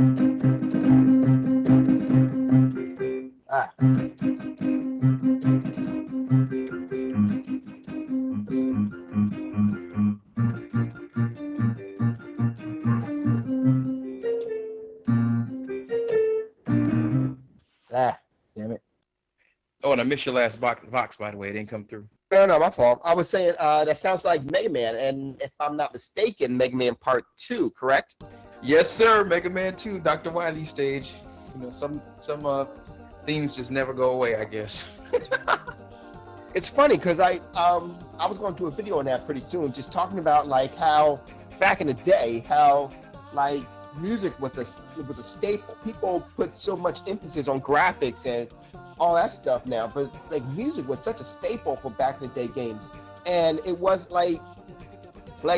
Ah, ah, damn it. Oh, and I missed your last box, by the way. It didn't come through. No, no, my fault. I was saying that sounds like Mega Man, and if I'm not mistaken, Mega Man Part Two, correct? Yes, sir. Mega Man 2, Dr. Wily stage. You know, some themes just never go away, I guess. It's funny because I was going to do a video on that pretty soon, just talking about like how back in the day, how like music was a staple. People put so much emphasis on graphics and all that stuff now, but like music was such a staple for back in the day games, and it was like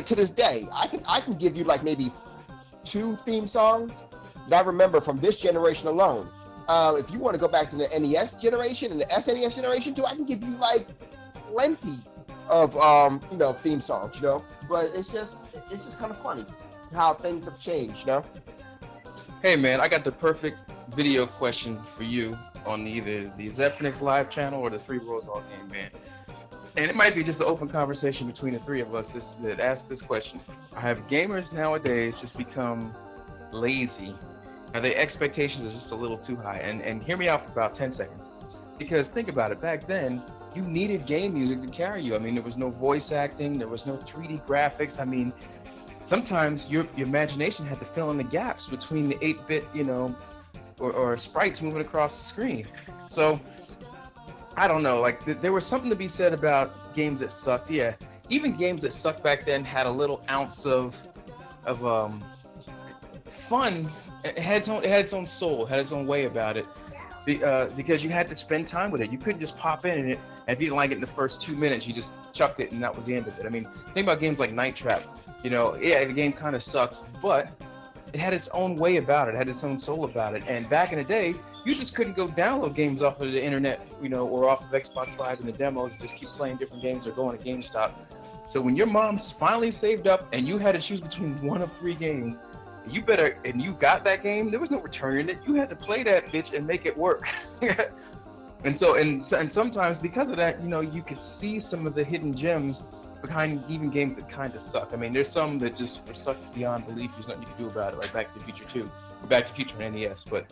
to this day, I can give you like maybe two theme songs that I remember from this generation alone. If you want to go back to the NES generation and the SNES generation too, I can give you like plenty of theme songs, But it's just kind of funny how things have changed, Hey, man, I got the perfect video question for you on either the Zephyrix live channel or the Three Worlds All Game, man. And it might be just an open conversation between the three of us that ask this question. Have gamers nowadays just become lazy? Are their expectations are just a little too high? And hear me out for about 10 seconds. Because think about it, back then, you needed game music to carry you. I mean, there was no voice acting, there was no 3D graphics. I mean, sometimes your imagination had to fill in the gaps between the 8-bit, or sprites moving across the screen. So I don't know, like there was something to be said about games that sucked. Yeah, even games that sucked back then had a little ounce of fun. It had its own soul, had its own way about it. Because you had to spend time with it. You couldn't just pop in and if you didn't like it in the first 2 minutes, you just chucked it and that was the end of it. I mean, think about games like Night Trap. Yeah, the game kind of sucked, but it had its own way about it, had its own soul about it. And back in the day, you just couldn't go download games off of the internet, or off of Xbox Live and the demos and just keep playing different games or going to GameStop. So when your mom finally saved up and you had to choose between one of three games, and you got that game, there was no returning it. You had to play that bitch and make it work. And sometimes because of that, you could see some of the hidden gems behind even games that kind of suck. I mean, there's some that just are sucked beyond belief. There's nothing you can do about it, like Back to the Future 2, or Back to the Future on NES. But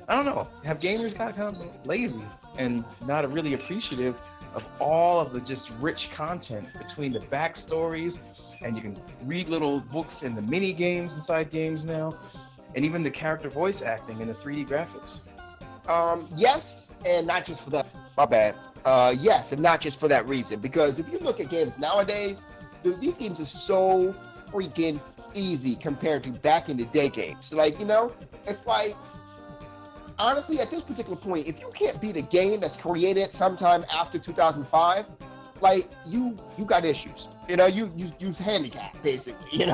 I don't know. Have gamers got kind of lazy and not really appreciative of all of the just rich content between the backstories, and you can read little books and the mini games inside games now, and even the character voice acting and the 3D graphics. Yes, and not just for that. My bad. Yes, and not just for that reason. Because if you look at games nowadays, dude, these games are so freaking easy compared to back in the day games. Like, it's like, honestly, at this particular point, if you can't beat a game that's created sometime after 2005, like you got issues. You handicapped basically.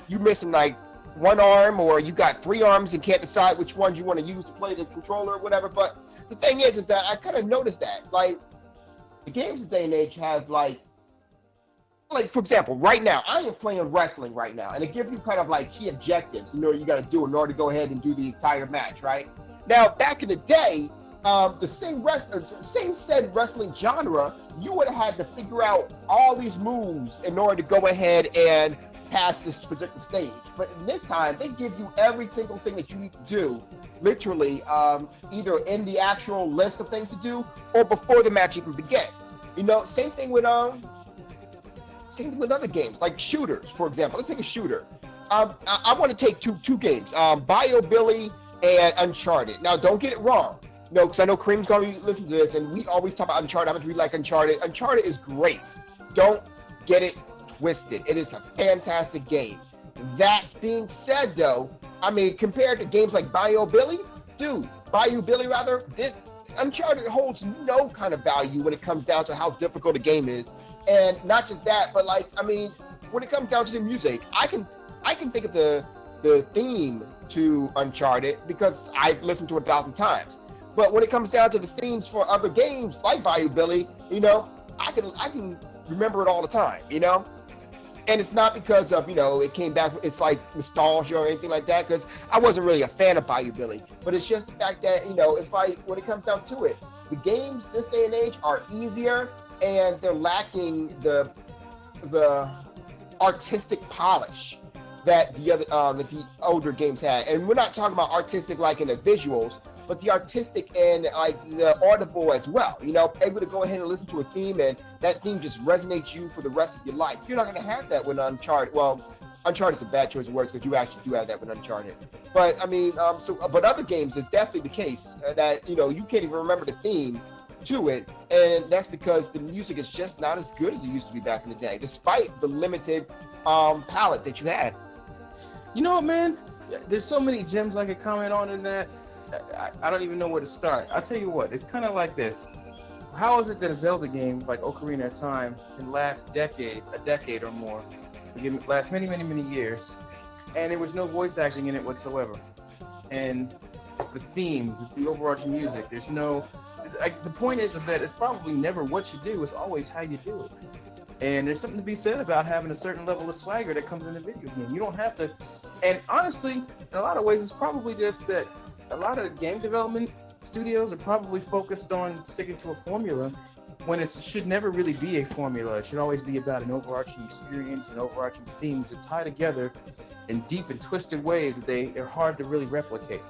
You missing like one arm, or you got three arms and can't decide which ones you want to use to play the controller or whatever. But the thing is that I kind of noticed that like the games this day and age have like for example, right now I am playing wrestling right now, and it gives you kind of like key objectives you got to do in order to go ahead and do the entire match. Right now, back in the day, the same said wrestling genre, you would have had to figure out all these moves in order to go ahead and pass this particular stage. But in this time, they give you every single thing that you need to do, literally, either in the actual list of things to do or before the match even begins. Same thing with other games, like shooters, for example. Let's take a shooter. I want to take two games, Bio Billy and Uncharted. Now, don't get it wrong. No, because I know Kareem's going to be listening to this, and we always talk about Uncharted. How much we like Uncharted. Uncharted is great. Don't get it twisted. It is a fantastic game. That being said, though, I mean, compared to games like Bayou Billy, this Uncharted holds no kind of value when it comes down to how difficult a game is. And not just that, but like, I mean, when it comes down to the music, I can think of the theme to Uncharted because I've listened to it 1,000 times. But when it comes down to the themes for other games like Bayou Billy, I can remember it all the time, And it's not because of, it came back, it's like nostalgia or anything like that, because I wasn't really a fan of Bayou Billy. But it's just the fact that, it's like when it comes down to it, the games this day and age are easier and they're lacking the artistic polish that the older games had. And we're not talking about artistic like in the visuals, but the artistic and like the audible as well. Able to go ahead and listen to a theme, and that theme just resonates you for the rest of your life. You're not going to have that with Uncharted. Well, Uncharted is a bad choice of words because you actually do have that with Uncharted. But I mean, but other games, it's definitely the case that you can't even remember the theme to it, and that's because the music is just not as good as it used to be back in the day, despite the limited palette that you had. You know what, man? There's so many gems I could comment on in that. I don't even know where to start. I'll tell you what, it's kind of like this. How is it that a Zelda game like Ocarina of Time can last a decade or more, it can last many, many, many years, and there was no voice acting in it whatsoever? And it's the themes, it's the overarching music. There's no, the point is that it's probably never what you do, it's always how you do it. And there's something to be said about having a certain level of swagger that comes in a video game. You don't have to, and honestly, in a lot of ways, it's probably just that a lot of game development studios are probably focused on sticking to a formula when it should never really be a formula. It should always be about an overarching experience and overarching themes that tie together in deep and twisted ways that they're hard to really replicate.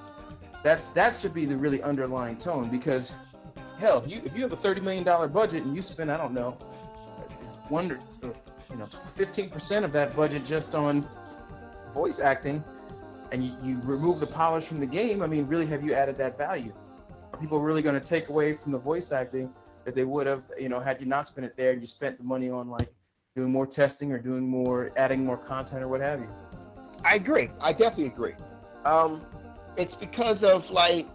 That should be the really underlying tone, because hell, if you have a $30 million budget and you spend, I don't know, 15% of that budget just on voice acting, and you remove the polish from the game, I mean, really, have you added that value? Are people really going to take away from the voice acting that they would have, had you not spent it there and you spent the money on like doing more testing or adding more content or what have you? I agree. I definitely agree. It's because of like,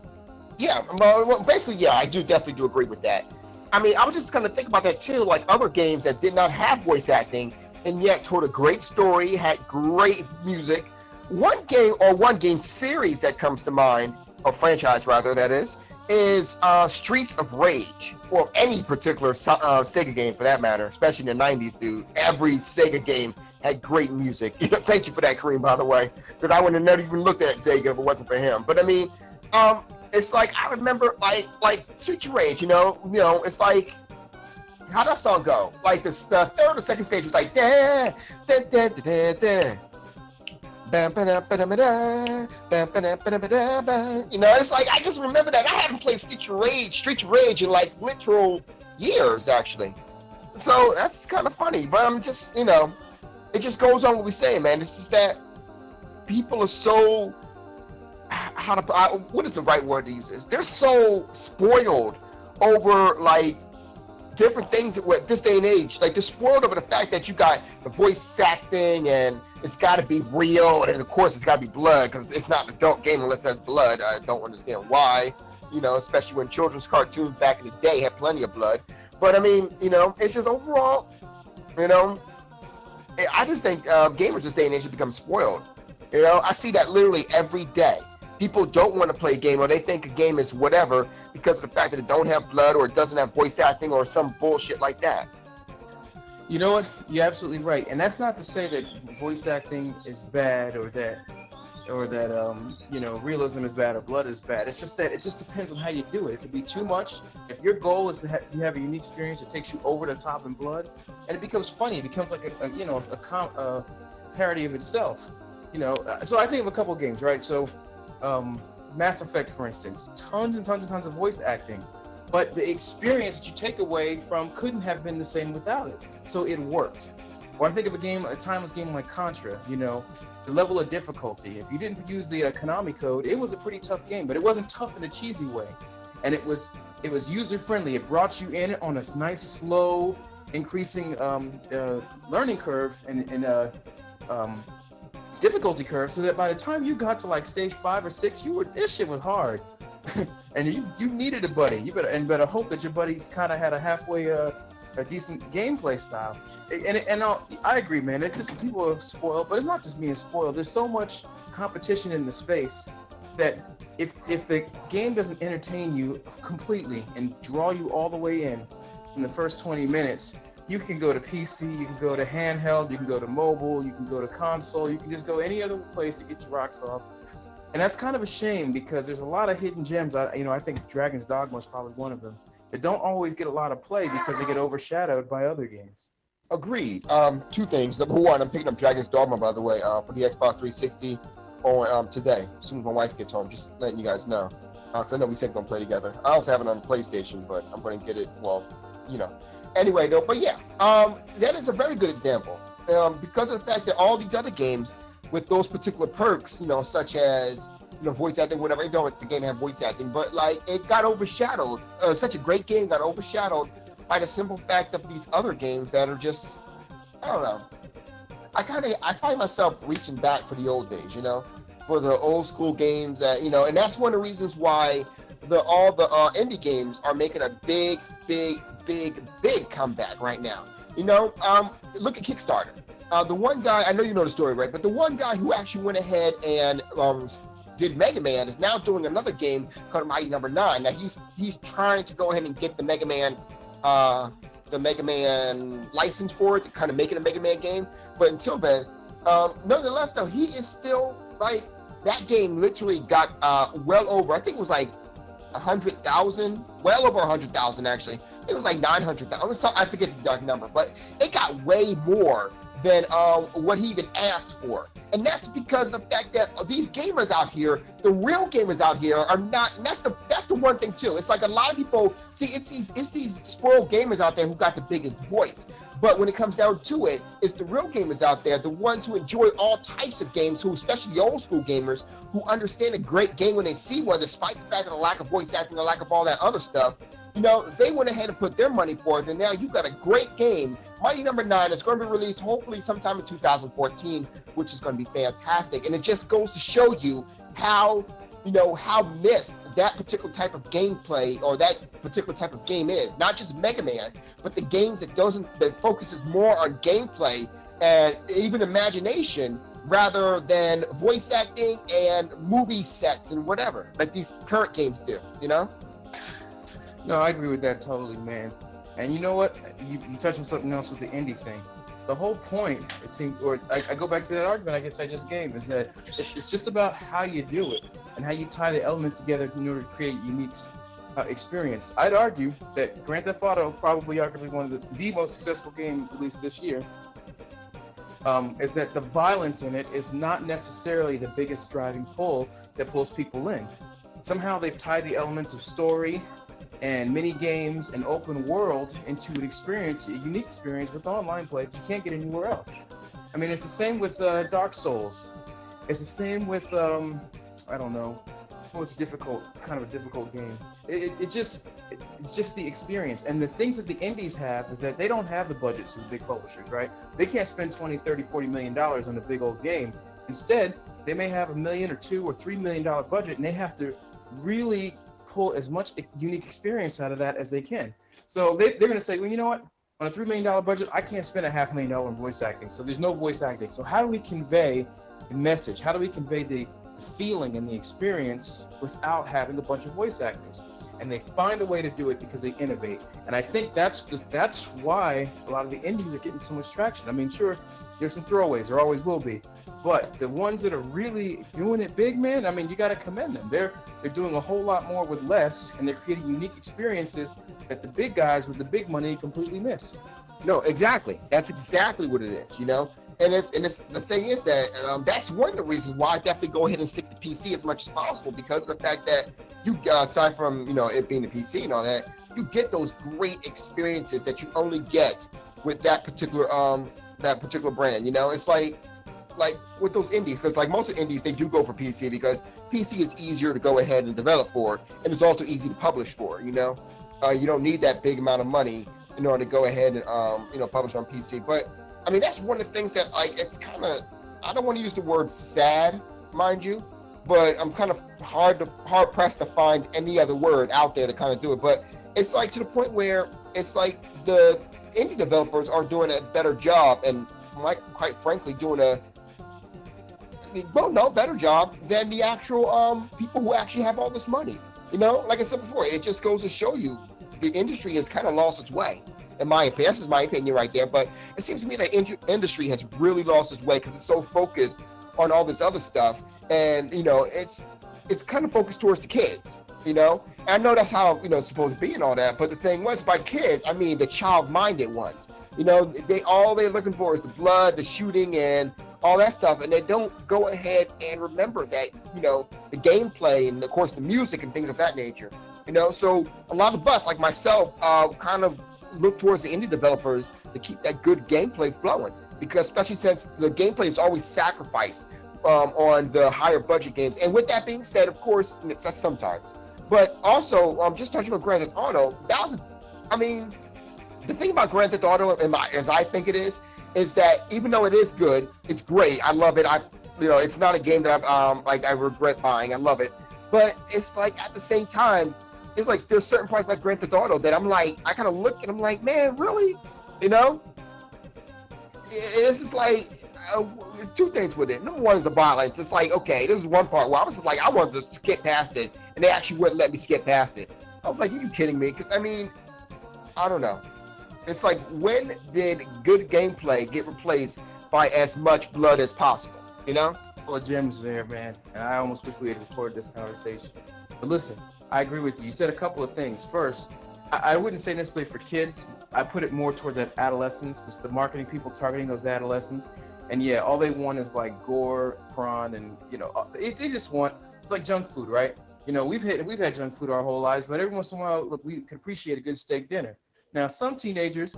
well, basically, yeah, I definitely agree with that. I mean, I was just going to think about that too, like other games that did not have voice acting and yet told a great story, had great music. One game series that comes to mind, or franchise rather, that is Streets of Rage, or any particular Sega game for that matter, especially in the 90s, dude. Every Sega game had great music. Thank you for that, Kareem, by the way, because I would have never even looked at Sega if it wasn't for him. But I mean, it's like I remember like Streets of Rage, it's like, how'd that song go? Like the third or second stage was like da da da da da. It's like I just remember that. I haven't played Streets of Rage in like literal years actually. So that's kind of funny, but I'm just, it just goes on what we say, man. It's just that people are so, what is the right word to use this? They're so spoiled over like different things at this day and age. Like they're spoiled over the fact that you got the voice acting and it's got to be real, and of course it's got to be blood because it's not an adult game unless there's blood. I don't understand why, especially when children's cartoons back in the day had plenty of blood. But I mean, it's just overall, I just think gamers this day and age have become spoiled. I see that literally every day. People don't want to play a game, or they think a game is whatever because of the fact that it don't have blood or it doesn't have voice acting or some bullshit like that. You know what? You're absolutely right, and that's not to say that voice acting is bad or that realism is bad or blood is bad. It's just that it just depends on how you do it. It could be too much. If your goal is to you have a unique experience that takes you over the top in blood, and it becomes funny, it becomes like a parody of itself. So I think of a couple of games, right? So Mass Effect, for instance, tons and tons and tons of voice acting, but the experience that you take away from couldn't have been the same without it. So it worked. Or I think of a timeless game like Contra, the level of difficulty. If you didn't use the Konami code, it was a pretty tough game, but it wasn't tough in a cheesy way. And it was user friendly. It brought you in on a nice, slow, increasing learning curve and difficulty curve, so that by the time you got to like stage 5 or 6, this shit was hard. And you needed a buddy. You better hope that your buddy kind of had a halfway a decent gameplay style. And I agree, man. It's just people are spoiled, but it's not just being spoiled. There's so much competition in the space that if the game doesn't entertain you completely and draw you all the way in the first 20 minutes, you can go to PC, you can go to handheld, you can go to mobile, you can go to console, you can just go any other place to get your rocks off. And that's kind of a shame because there's a lot of hidden gems. I think Dragon's Dogma is probably one of them. They don't always get a lot of play because they get overshadowed by other games. Agreed. Two things. Number one, I'm picking up Dragon's Dogma, by the way, for the Xbox 360 on today, as soon as my wife gets home. Just letting you guys know, because I know we said we're gonna play together. I also have it on PlayStation, but I'm gonna get it. Well, Anyway, though, but yeah, that is a very good example because of the fact that all these other games with those particular perks, such as voice acting, whatever. I know the game had voice acting, but like it got overshadowed. Such a great game got overshadowed by the simple fact of these other games that are just, I don't know. I find myself reaching back for the old days, for the old school games that, and that's one of the reasons why all the indie games are making a big comeback right now. Look at Kickstarter. The one guy, I know you know the story, right? But the one guy who actually went ahead and did Mega Man is now doing another game called Mighty Number 9. Now he's trying to go ahead and get the Mega Man license for it to kind of make it a Mega Man game. But until then, nonetheless, though, he is still like, that game literally got well over, I think it was like 100,000, well over 100,000 actually. It was like 900,000. I forget the exact number, but it got way more than what he even asked for. And that's because of the fact that these gamers out here, the real gamers out here are not, and that's the one thing too. It's like a lot of people, see, it's these spoiled gamers out there who got the biggest voice. But when it comes down to it, it's the real gamers out there, the ones who enjoy all types of games, who, especially the old school gamers, who understand a great game when they see one, despite the fact of the lack of voice acting, the lack of all that other stuff. They went ahead and put their money forth, and now you've got a great game, Mighty Number 9. It's going to be released hopefully sometime in 2014, which is going to be fantastic. And it just goes to show you how missed that particular type of gameplay or that particular type of game is. Not just Mega Man, but the games that focuses more on gameplay and even imagination rather than voice acting and movie sets and whatever, like these current games do, No, I agree with that totally, man. And you know what? You touched on something else with the indie thing. The whole point, it seems, or I go back to that argument I guess I just gave, is that it's just about how you do it and how you tie the elements together in order to create a unique experience. I'd argue that Grand Theft Auto, probably arguably one of the most successful games released this year, is that the violence in it is not necessarily the biggest driving pull that pulls people in. Somehow they've tied the elements of story and mini games and open world into an experience, a unique experience with online play that you can't get anywhere else. I mean, it's the same with Dark Souls. It's the same with I don't know. It's kind of a difficult game. It's just the experience. And the things that the indies have is that they don't have the budgets of the big publishers, right? They can't spend 20, 30, 40 million dollars on a big old game. Instead, they may have $1 million or $2 or $3 million budget, and they have to really pull as much unique experience out of that as they can. So they're going to say, well, you know what? On a $3 million budget, I can't spend $500,000 in voice acting. So there's no voice acting. So how do we convey the message? How do we convey the feeling and the experience without having a bunch of voice actors? And they find a way to do it because they innovate. And I think that's why a lot of the indies are getting so much traction. I mean, sure, there's some throwaways, there always will be. But the ones that are really doing it big, man, I mean, you got to commend them. They're doing a whole lot more with less, and they're creating unique experiences that the big guys with the big money completely miss. No, exactly. That's exactly what it is, And it's the thing is that that's one of the reasons why I definitely go ahead and stick to PC as much as possible, because of the fact that you, aside from it being the PC and all that, you get those great experiences that you only get with that particular brand. It's like with those indies, because like most of the indies, they do go for PC because PC is easier to go ahead and develop for, and it's also easy to publish for. You don't need that big amount of money in order to go ahead and publish on PC. But I mean, that's one of the things that it's kind of, I don't want to use the word sad, mind you, but I'm kind of hard pressed to find any other word out there to kind of do it. But it's like to the point where it's like the indie developers are doing a better job, and quite frankly doing better job than the actual people who actually have all this money. Like I said before, it just goes to show you the industry has kind of lost its way. in my opinion. This is my opinion right there. But it seems to me that industry has really lost its way because it's so focused on all this other stuff, and it's kind of focused towards the kids. And I know that's how it's supposed to be and all that. But the thing was, by kids, I mean the child-minded ones. They're looking for is the blood, the shooting, and all that stuff, and they don't go ahead and remember that the gameplay and of course the music and things of that nature. So a lot of us, like myself, kind of look towards the indie developers to keep that good gameplay flowing, because especially since the gameplay is always sacrificed on the higher budget games. And with that being said, of course, that's sometimes, but also just touching on Grand Theft Auto, the thing about Grand Theft Auto, as I think it is that even though it is good, it's great. I love it. It's not a game that I regret buying. I love it, but it's like at the same time, it's like there's certain parts like Grand Theft Auto that I'm like, I kind of look and I'm like, man, really? It's just like there's two things with it. Number one is the violence. It's like, okay, this is one part where I was just like, I wanted to skip past it, and they actually wouldn't let me skip past it. I was like, are you kidding me? Because I don't know. It's like, when did good gameplay get replaced by as much blood as possible? Well, Jim's there, man, and I almost wish we had recorded this conversation. But listen, I agree with you. You said a couple of things. First, I wouldn't say necessarily for kids. I put it more towards that adolescents, just the marketing people targeting those adolescents. And yeah, all they want is like gore, prawn, and they just want, it's like junk food, right? We've had junk food our whole lives, but every once in a while, look, we could appreciate a good steak dinner. Now, some teenagers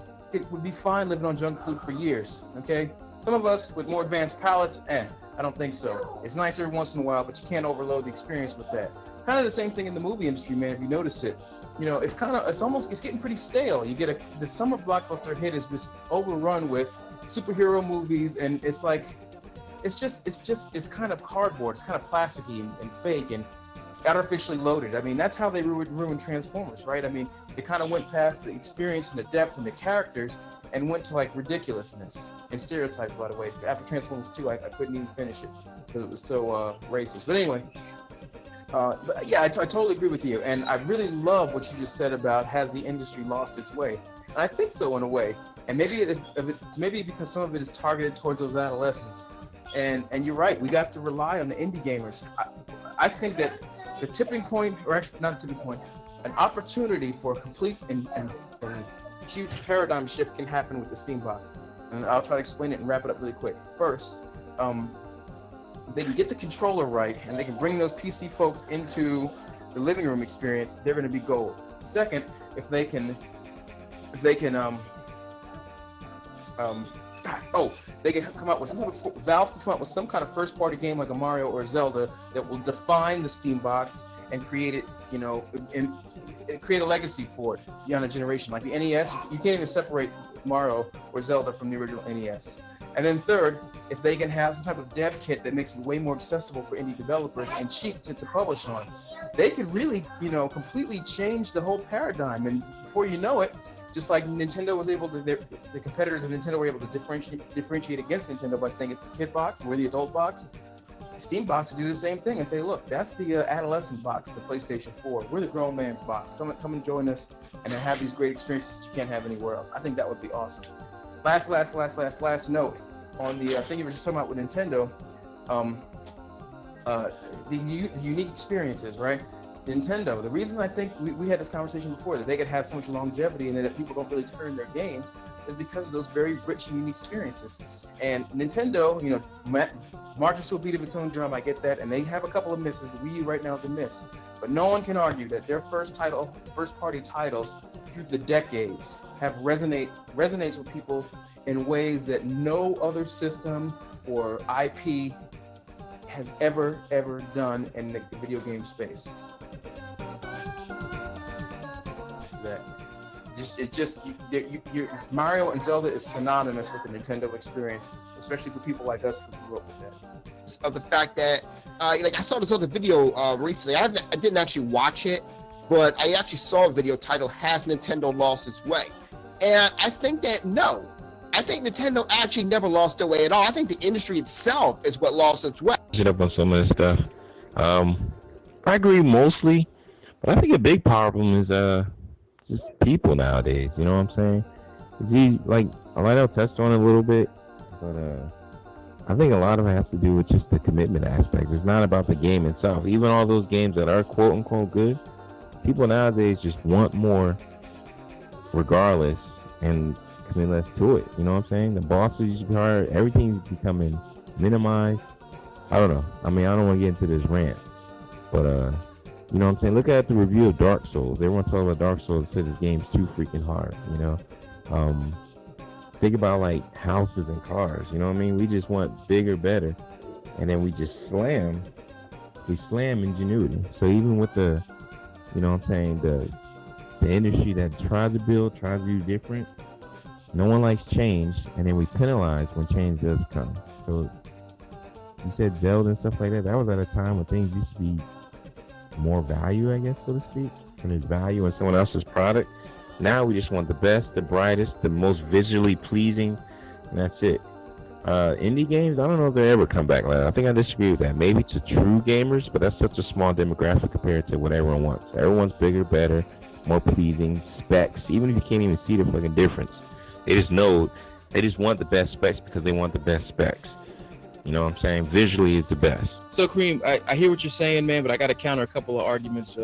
would be fine living on junk food for years, okay? Some of us with more advanced palates, I don't think so. It's nice every once in a while, but you can't overload the experience with that. Kind of the same thing in the movie industry, man, if you notice it. It's getting pretty stale. You get the summer blockbuster hit is just overrun with superhero movies, and it's like, it's kind of cardboard. It's kind of plasticky and fake and artificially loaded. That's how they ruined Transformers, right? They kind of went past the experience and the depth and the characters and went to like ridiculousness and stereotypes. By the way, after Transformers 2, I couldn't even finish it because it was so racist. But anyway, but yeah, I totally agree with you, and I really love what you just said about, has the industry lost its way? And I think so, in a way. And maybe maybe because some of it is targeted towards those adolescents. And you're right, we got to rely on the indie gamers. I think that the tipping point, or actually not a tipping point, an opportunity for a complete and huge paradigm shift can happen with the Steam box. And I'll try to explain it and wrap it up really quick. First, they can get the controller right, and they can bring those PC folks into the living room experience, they're going to be gold. Second, if they can come out with Valve can come out with some kind of first-party game like a Mario or Zelda that will define the Steam box and create it, and create a legacy for it beyond a generation. Like the NES, you can't even separate Mario or Zelda from the original NES. And then third, if they can have some type of dev kit that makes it way more accessible for indie developers and cheap to publish on, they could really, completely change the whole paradigm. And before you know it, just like Nintendo was able to, the competitors of Nintendo were able to differentiate against Nintendo by saying it's the kid box, we're the adult box. Steam box would do the same thing and say, look, that's the adolescent box, the PlayStation 4. We're the grown man's box. Come and join us and then have these great experiences that you can't have anywhere else. I think that would be awesome. Last note on the thing you were just talking about with Nintendo, the unique experiences, right? Nintendo, the reason I think we had this conversation before, that they could have so much longevity and that people don't really turn their games, is because of those very rich and unique experiences. And Nintendo, marches to a beat of its own drum, I get that, and they have a couple of misses. The Wii U right now is a miss. But no one can argue that their first-party titles through the decades have resonates with people in ways that no other system or IP has ever done in the video game space. Mario and Zelda is synonymous with the Nintendo experience, especially for people like us who grew up with that. Of the fact that, I saw this other video recently. I didn't actually watch it, but I actually saw a video titled "Has Nintendo Lost Its Way?" And I think that no. I think Nintendo actually never lost their way at all. I think the industry itself is what lost its way. Get up on some of this stuff. I agree mostly, but I think a big problem is just people nowadays. You know what I'm saying? He like Lionel touched on it a little bit, but I think a lot of it has to do with just the commitment aspect. It's not about the game itself. Even all those games that are quote unquote good, people nowadays just want more, regardless, and commit less to it. You know what I'm saying? The bosses used to be hard. Everything's becoming minimized. I don't know. I mean, I don't want to get into this rant, but you know what I'm saying? Look at the review of Dark Souls. Everyone talking about Dark Souls said this game's too freaking hard. You know, think about like houses and cars. You know what I mean? We just want bigger, better, and then we just slam. We slam ingenuity. So even with the, you know what I'm saying, the industry that tries to build, tries to do different. No one likes change, and then we penalize when change does come. So you said Zelda and stuff like that. That was at a time when things used to be more value, I guess, so to speak. When there's value in someone else's product. Now we just want the best, the brightest, the most visually pleasing, and that's it. Indie games, I don't know if they ever come back like that. I think I disagree with that. Maybe to true gamers, but that's such a small demographic compared to what everyone wants. Everyone's bigger, better, more pleasing, specs. Even if you can't even see the fucking difference, they just know, they just want the best specs because they want the best specs. You know what I'm saying? Visually is the best. So, Kareem, I hear what you're saying, man, but I got to counter a couple of arguments.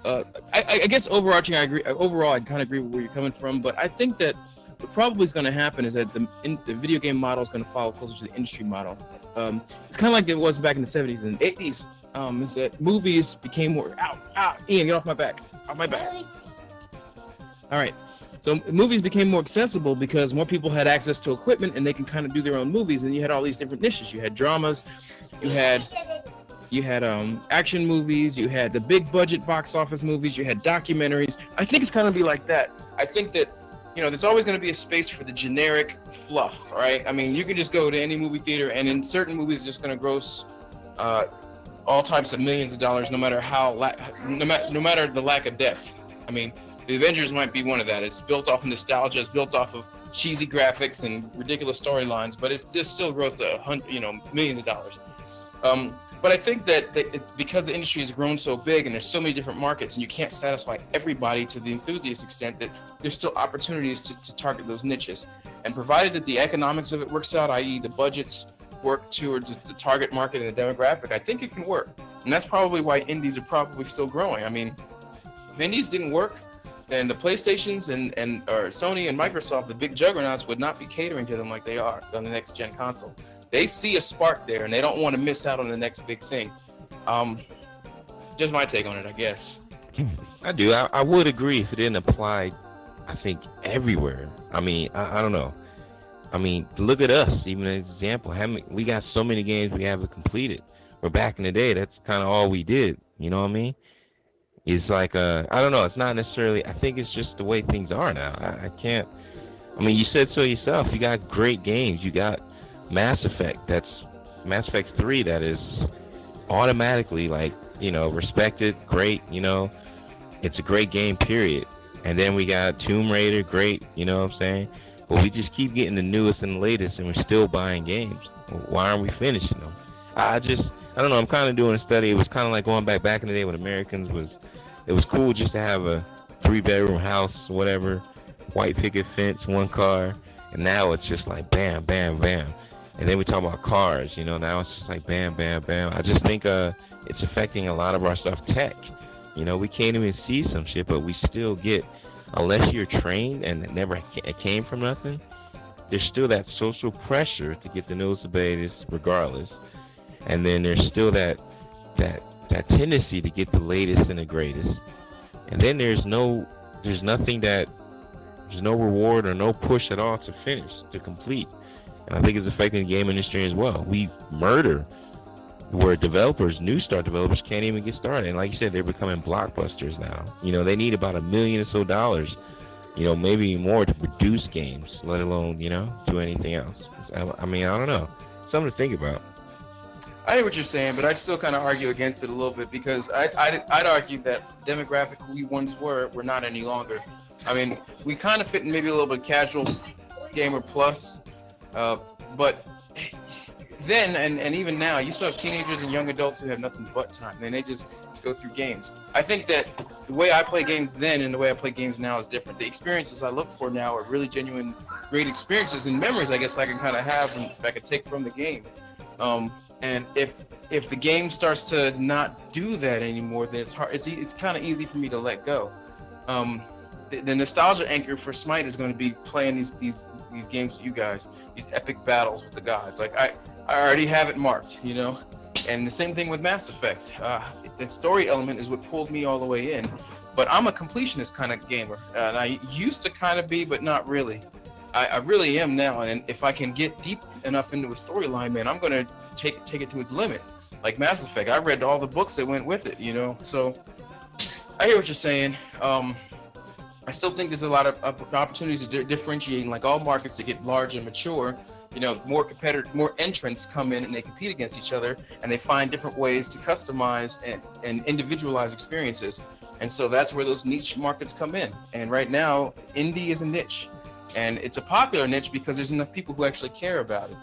I guess overarching, I agree. Overall, I kind of agree with where you're coming from, but I think that what probably is going to happen is that the video game model is going to follow closer to the industry model. It's kind of like it was back in the 70s and 80s. Is that movies became more Ian, get off my back, All right. So movies became more accessible because more people had access to equipment and they can kind of do their own movies. And you had all these different niches. You had dramas, you had action movies, you had the big budget box office movies, you had documentaries. I think it's kind of be like that. I think that, you know, there's always going to be a space for the generic fluff, right? I mean, you can just go to any movie theater and in certain movies it's just going to gross all types of millions of dollars, no matter no matter the lack of depth. I mean, the Avengers might be one of that. It's built off of nostalgia. It's built off of cheesy graphics and ridiculous storylines, but it's just still gross millions of dollars. But I think that because the industry has grown so big and there's so many different markets and you can't satisfy everybody to the enthusiast extent, that there's still opportunities to target those niches. And provided that the economics of it works out, i.e. the budgets work towards the target market and the demographic, I think it can work. And that's probably why indies are probably still growing. I mean, if indies didn't work, then the PlayStations or Sony and Microsoft, the big juggernauts, would not be catering to them like they are on the next gen console. They see a spark there, and they don't want to miss out on the next big thing. Just my take on it, I guess. I do. I would agree if it didn't apply, I think, everywhere. I mean, I don't know. I mean, look at us, even as an example. We got so many games we haven't completed. Where back in the day, that's kind of all we did. You know what I mean? It's like, I don't know. It's not necessarily, I think it's just the way things are now. I can't, I mean, you said so yourself. You got great games. You got Mass Effect. That's Mass Effect 3 that is automatically, like, you know, respected, great, you know. It's a great game, period. And then we got Tomb Raider, great, you know what I'm saying? But we just keep getting the newest and the latest, and we're still buying games. Why aren't we finishing them? I don't know. I'm kind of doing a study. It was kind of like going back in the day when Americans was, it was cool just to have a 3-bedroom house, whatever, white picket fence, one car, and now it's just like bam, bam, bam. And then we talk about cars, you know, now it's just like bam, bam, bam. I just think it's affecting a lot of our stuff, tech. You know, we can't even see some shit, but we still get, unless you're trained and it came from nothing, there's still that social pressure to get the newest and latest regardless. And then there's still that tendency to get the latest and the greatest. And then there's no reward or no push at all to finish, to complete. And I think it's affecting the game industry as well. We murder where new start developers can't even get started. And like you said, they're becoming blockbusters now. You know, they need about $1 million or so dollars, you know, maybe more to produce games, let alone, you know, do anything else. I mean, I don't know. Something to think about. I hear what you're saying, but I still kind of argue against it a little bit because I'd argue that demographic who we once were, we're not any longer. I mean, we kind of fit in maybe a little bit casual gamer plus, but then and even now, you still have teenagers and young adults who have nothing but time, and they just go through games. I think that the way I play games then and the way I play games now is different. The experiences I look for now are really genuine, great experiences and memories, I guess, I can kind of have and I can take from the game. And if the game starts to not do that anymore, then it's hard. It's kind of easy for me to let go. The nostalgia anchor for Smite is going to be playing these games with you guys, these epic battles with the gods. Like I already have it marked, you know. And the same thing with Mass Effect. The story element is what pulled me all the way in. But I'm a completionist kind of gamer, and I used to kind of be, but not really. I really am now, and if I can get deep enough into a storyline, man, I'm gonna take it to its limit. Like Mass Effect, I read all the books that went with it, you know. So I hear what you're saying. I still think there's a lot of opportunities to differentiate, like all markets that get large and mature. You know, more entrants come in and they compete against each other, and they find different ways to customize and individualize experiences. And so that's where those niche markets come in. And right now, indie is a niche, and it's a popular niche because there's enough people who actually care about it.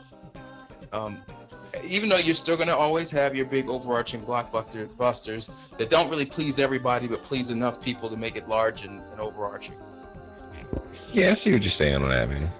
Even though you're still going to always have your big overarching blockbusters that don't really please everybody, but please enough people to make it large and overarching. Yeah, I see what you're saying on that, man.